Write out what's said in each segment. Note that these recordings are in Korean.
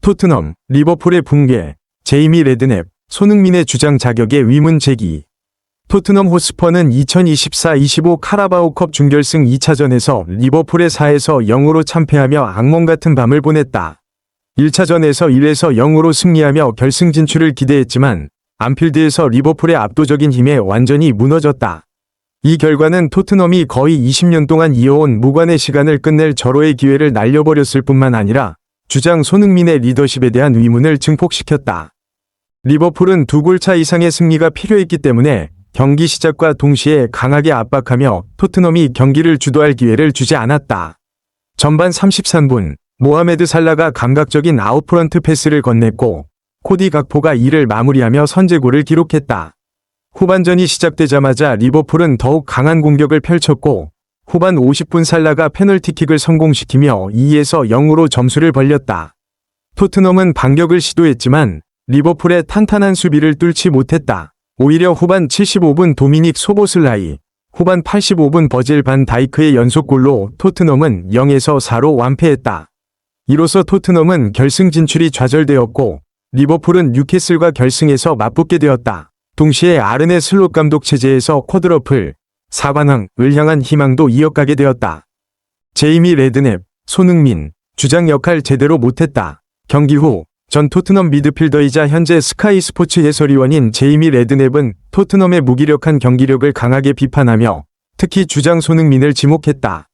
토트넘, 리버풀의 붕괴, 제이미 레드냅, 손흥민의 주장 자격의 위문 제기. 토트넘 호스퍼는 2024-25 카라바오컵 준결승 2차전에서 리버풀의 4에서 0으로 참패하며 악몽 같은 밤을 보냈다. 1차전에서 1에서 0으로 승리하며 결승 진출을 기대했지만 안필드에서 리버풀의 압도적인 힘에 완전히 무너졌다. 이 결과는 토트넘이 거의 20년 동안 이어온 무관의 시간을 끝낼 절호의 기회를 날려버렸을 뿐만 아니라 주장 손흥민의 리더십에 대한 의문을 증폭시켰다. 리버풀은 2골차 이상의 승리가 필요했기 때문에 경기 시작과 동시에 강하게 압박하며 토트넘이 경기를 주도할 기회를 주지 않았다. 전반 33분, 모하메드 살라가 감각적인 아웃프런트 패스를 건넸고 코디 각포가 이를 마무리하며 선제골을 기록했다. 후반전이 시작되자마자 리버풀은 더욱 강한 공격을 펼쳤고 후반 50분 살라가 페널티킥을 성공시키며 2에서 0으로 점수를 벌렸다. 토트넘은 반격을 시도했지만 리버풀의 탄탄한 수비를 뚫지 못했다. 오히려 후반 75분 도미닉 소보슬라이, 후반 85분 버질 반 다이크의 연속골로 토트넘은 0에서 4로 완패했다. 이로써 토트넘은 결승 진출이 좌절되었고 리버풀은 뉴캐슬과 결승에서 맞붙게 되었다. 동시에 아르네 슬롯 감독 체제에서 쿼드러플, 4관왕을 향한 희망도 이어가게 되었다. 제이미 레드냅, 손흥민, 주장 역할 제대로 못했다. 경기 후 전 토트넘 미드필더이자 현재 스카이 스포츠 해설위원인 제이미 레드냅은 토트넘의 무기력한 경기력을 강하게 비판하며 특히 주장 손흥민을 지목했다.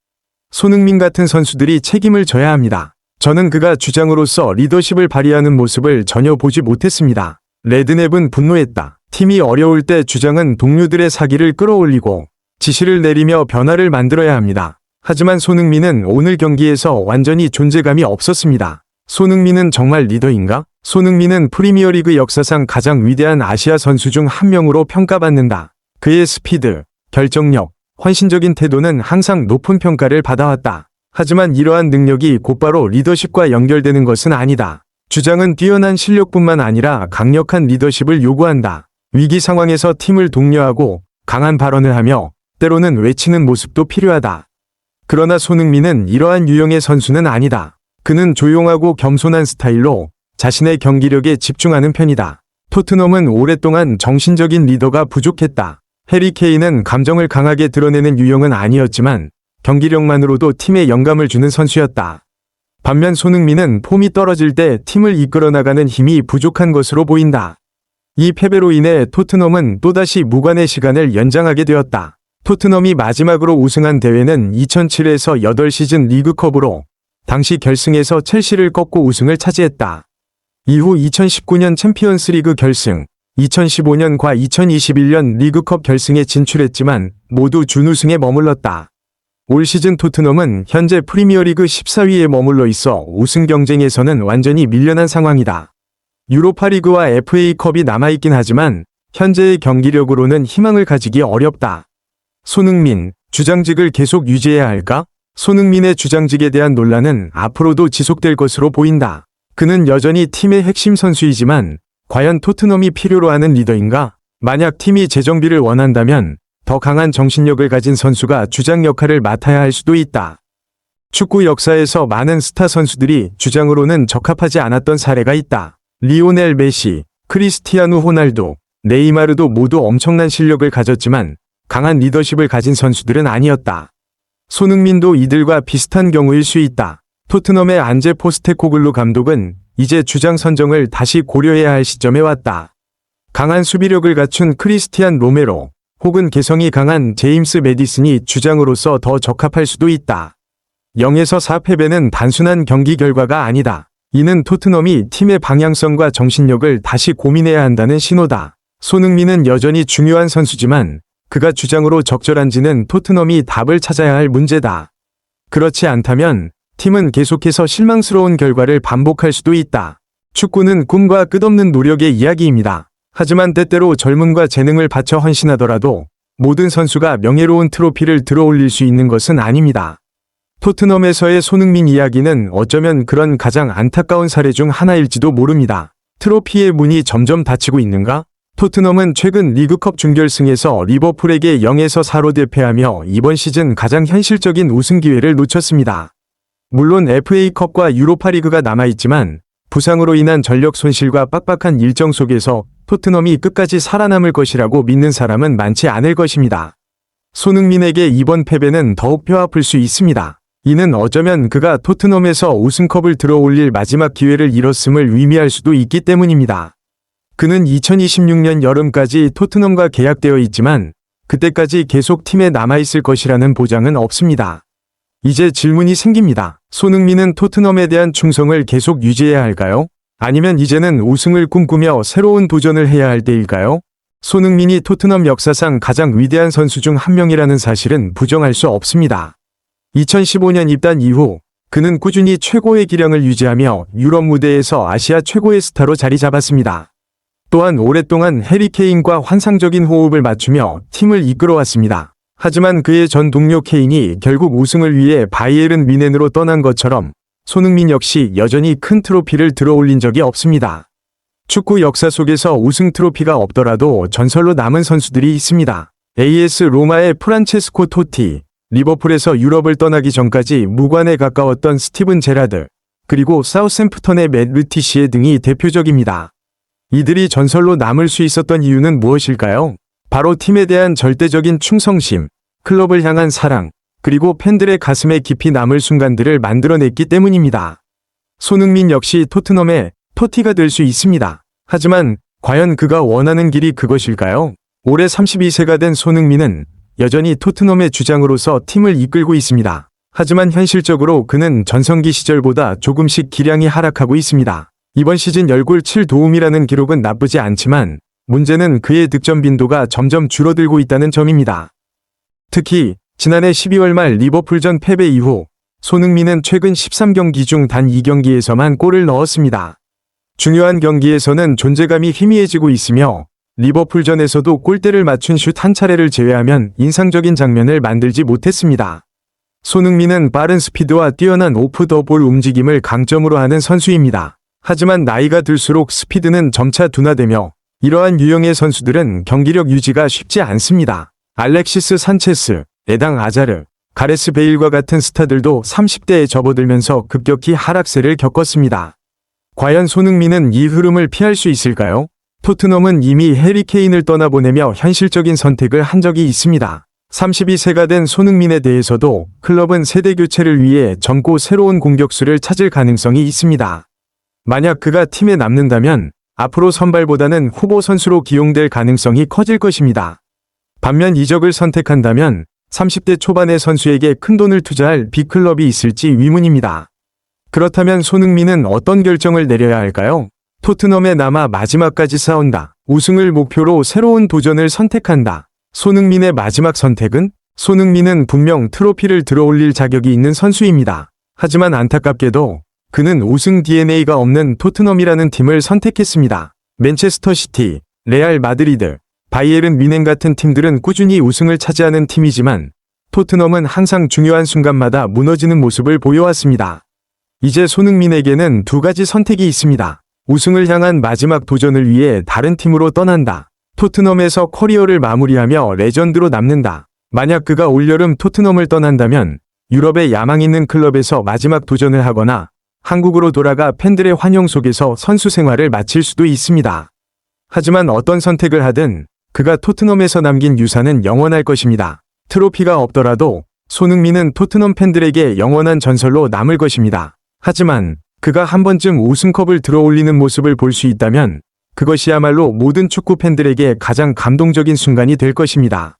손흥민 같은 선수들이 책임을 져야 합니다. 저는 그가 주장으로서 리더십을 발휘하는 모습을 전혀 보지 못했습니다. 레드냅은 분노했다. 팀이 어려울 때 주장은 동료들의 사기를 끌어올리고 지시를 내리며 변화를 만들어야 합니다. 하지만 손흥민은 오늘 경기에서 완전히 존재감이 없었습니다. 손흥민은 정말 리더인가? 손흥민은 프리미어리그 역사상 가장 위대한 아시아 선수 중 한 명으로 평가받는다. 그의 스피드, 결정력, 헌신적인 태도는 항상 높은 평가를 받아왔다. 하지만 이러한 능력이 곧바로 리더십과 연결되는 것은 아니다. 주장은 뛰어난 실력뿐만 아니라 강력한 리더십을 요구한다. 위기 상황에서 팀을 독려하고 강한 발언을 하며 때로는 외치는 모습도 필요하다. 그러나 손흥민은 이러한 유형의 선수는 아니다. 그는 조용하고 겸손한 스타일로 자신의 경기력에 집중하는 편이다. 토트넘은 오랫동안 정신적인 리더가 부족했다. 해리 케인은 감정을 강하게 드러내는 유형은 아니었지만 경기력만으로도 팀에 영감을 주는 선수였다. 반면 손흥민은 폼이 떨어질 때 팀을 이끌어 나가는 힘이 부족한 것으로 보인다. 이 패배로 인해 토트넘은 또다시 무관의 시간을 연장하게 되었다. 토트넘이 마지막으로 우승한 대회는 2007에서 8시즌 리그컵으로 당시 결승에서 첼시를 꺾고 우승을 차지했다. 이후 2019년 챔피언스리그 결승, 2015년과 2021년 리그컵 결승에 진출했지만 모두 준우승에 머물렀다. 올 시즌 토트넘은 현재 프리미어리그 14위에 머물러 있어 우승 경쟁에서는 완전히 밀려난 상황이다. 유로파리그와 FA컵이 남아있긴 하지만 현재의 경기력으로는 희망을 가지기 어렵다. 손흥민, 주장직을 계속 유지해야 할까? 손흥민의 주장직에 대한 논란은 앞으로도 지속될 것으로 보인다. 그는 여전히 팀의 핵심 선수이지만 과연 토트넘이 필요로 하는 리더인가? 만약 팀이 재정비를 원한다면 더 강한 정신력을 가진 선수가 주장 역할을 맡아야 할 수도 있다. 축구 역사에서 많은 스타 선수들이 주장으로는 적합하지 않았던 사례가 있다. 리오넬 메시, 크리스티아누 호날두, 네이마르도 모두 엄청난 실력을 가졌지만 강한 리더십을 가진 선수들은 아니었다. 손흥민도 이들과 비슷한 경우일 수 있다. 토트넘의 안제 포스테코글루 감독은 이제 주장 선정을 다시 고려해야 할 시점에 왔다. 강한 수비력을 갖춘 크리스티안 로메로 혹은 개성이 강한 제임스 매디슨이 주장으로서 더 적합할 수도 있다. 0에서 4 패배는 단순한 경기 결과가 아니다. 이는 토트넘이 팀의 방향성과 정신력을 다시 고민해야 한다는 신호다. 손흥민은 여전히 중요한 선수지만 그가 주장으로 적절한지는 토트넘이 답을 찾아야 할 문제다. 그렇지 않다면 팀은 계속해서 실망스러운 결과를 반복할 수도 있다. 축구는 꿈과 끝없는 노력의 이야기입니다. 하지만 때때로 젊음과 재능을 바쳐 헌신하더라도 모든 선수가 명예로운 트로피를 들어올릴 수 있는 것은 아닙니다. 토트넘에서의 손흥민 이야기는 어쩌면 그런 가장 안타까운 사례 중 하나일지도 모릅니다. 트로피의 문이 점점 닫히고 있는가? 토트넘은 최근 리그컵 준결승에서 리버풀에게 0에서 4로 대패하며 이번 시즌 가장 현실적인 우승 기회를 놓쳤습니다. 물론 FA컵과 유로파리그가 남아있지만 부상으로 인한 전력 손실과 빡빡한 일정 속에서 토트넘이 끝까지 살아남을 것이라고 믿는 사람은 많지 않을 것입니다. 손흥민에게 이번 패배는 더욱 뼈아플 수 있습니다. 이는 어쩌면 그가 토트넘에서 우승컵을 들어올릴 마지막 기회를 잃었음을 의미할 수도 있기 때문입니다. 그는 2026년 여름까지 토트넘과 계약되어 있지만 그때까지 계속 팀에 남아있을 것이라는 보장은 없습니다. 이제 질문이 생깁니다. 손흥민은 토트넘에 대한 충성을 계속 유지해야 할까요? 아니면 이제는 우승을 꿈꾸며 새로운 도전을 해야 할 때일까요? 손흥민이 토트넘 역사상 가장 위대한 선수 중 한 명이라는 사실은 부정할 수 없습니다. 2015년 입단 이후 그는 꾸준히 최고의 기량을 유지하며 유럽 무대에서 아시아 최고의 스타로 자리 잡았습니다. 또한 오랫동안 해리 케인과 환상적인 호흡을 맞추며 팀을 이끌어왔습니다. 하지만 그의 전 동료 케인이 결국 우승을 위해 바이에른 뮌헨으로 떠난 것처럼 손흥민 역시 여전히 큰 트로피를 들어올린 적이 없습니다. 축구 역사 속에서 우승 트로피가 없더라도 전설로 남은 선수들이 있습니다. AS 로마의 프란체스코 토티, 리버풀에서 유럽을 떠나기 전까지 무관에 가까웠던 스티븐 제라드, 그리고 사우샘프턴의 맷 루티시에 등이 대표적입니다. 이들이 전설로 남을 수 있었던 이유는 무엇일까요? 바로 팀에 대한 절대적인 충성심, 클럽을 향한 사랑, 그리고 팬들의 가슴에 깊이 남을 순간들을 만들어냈기 때문입니다. 손흥민 역시 토트넘의 토티가 될 수 있습니다. 하지만 과연 그가 원하는 길이 그것일까요? 올해 32세가 된 손흥민은 여전히 토트넘의 주장으로서 팀을 이끌고 있습니다. 하지만 현실적으로 그는 전성기 시절보다 조금씩 기량이 하락하고 있습니다. 이번 시즌 10골 7도움이라는 기록은 나쁘지 않지만 문제는 그의 득점 빈도가 점점 줄어들고 있다는 점입니다. 특히 지난해 12월 말 리버풀전 패배 이후 손흥민은 최근 13경기 중 단 2경기에서만 골을 넣었습니다. 중요한 경기에서는 존재감이 희미해지고 있으며 리버풀전에서도 골대를 맞춘 슛 한 차례를 제외하면 인상적인 장면을 만들지 못했습니다. 손흥민은 빠른 스피드와 뛰어난 오프 더 볼 움직임을 강점으로 하는 선수입니다. 하지만 나이가 들수록 스피드는 점차 둔화되며 이러한 유형의 선수들은 경기력 유지가 쉽지 않습니다. 알렉시스 산체스, 에당 아자르, 가레스 베일과 같은 스타들도 30대에 접어들면서 급격히 하락세를 겪었습니다. 과연 손흥민은 이 흐름을 피할 수 있을까요? 토트넘은 이미 해리 케인을 떠나보내며 현실적인 선택을 한 적이 있습니다. 32세가 된 손흥민에 대해서도 클럽은 세대 교체를 위해 젊고 새로운 공격수를 찾을 가능성이 있습니다. 만약 그가 팀에 남는다면 앞으로 선발보다는 후보 선수로 기용될 가능성이 커질 것입니다. 반면 이적을 선택한다면 30대 초반의 선수에게 큰돈을 투자할 빅클럽이 있을지 의문입니다. 그렇다면 손흥민은 어떤 결정을 내려야 할까요? 토트넘에 남아 마지막까지 싸운다. 우승을 목표로 새로운 도전을 선택한다. 손흥민의 마지막 선택은? 손흥민은 분명 트로피를 들어올릴 자격이 있는 선수입니다. 하지만 안타깝게도 그는 우승 DNA가 없는 토트넘이라는 팀을 선택했습니다. 맨체스터 시티, 레알 마드리드, 바이에른 뮌헨 같은 팀들은 꾸준히 우승을 차지하는 팀이지만 토트넘은 항상 중요한 순간마다 무너지는 모습을 보여왔습니다. 이제 손흥민에게는 두 가지 선택이 있습니다. 우승을 향한 마지막 도전을 위해 다른 팀으로 떠난다. 토트넘에서 커리어를 마무리하며 레전드로 남는다. 만약 그가 올여름 토트넘을 떠난다면 유럽의 야망 있는 클럽에서 마지막 도전을 하거나 한국으로 돌아가 팬들의 환영 속에서 선수 생활을 마칠 수도 있습니다. 하지만 어떤 선택을 하든 그가 토트넘에서 남긴 유산은 영원할 것입니다. 트로피가 없더라도 손흥민은 토트넘 팬들에게 영원한 전설로 남을 것입니다. 하지만 그가 한 번쯤 우승컵을 들어올리는 모습을 볼 수 있다면 그것이야말로 모든 축구 팬들에게 가장 감동적인 순간이 될 것입니다.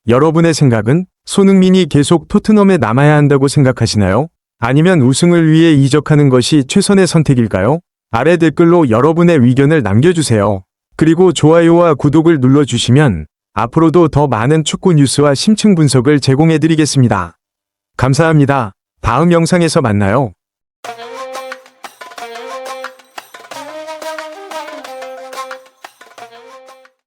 여러분의 생각은? 손흥민이 계속 토트넘에 남아야 한다고 생각하시나요? 아니면 우승을 위해 이적하는 것이 최선의 선택일까요? 아래 댓글로 여러분의 의견을 남겨주세요. 그리고 좋아요와 구독을 눌러주시면 앞으로도 더 많은 축구 뉴스와 심층 분석을 제공해드리겠습니다. 감사합니다. 다음 영상에서 만나요.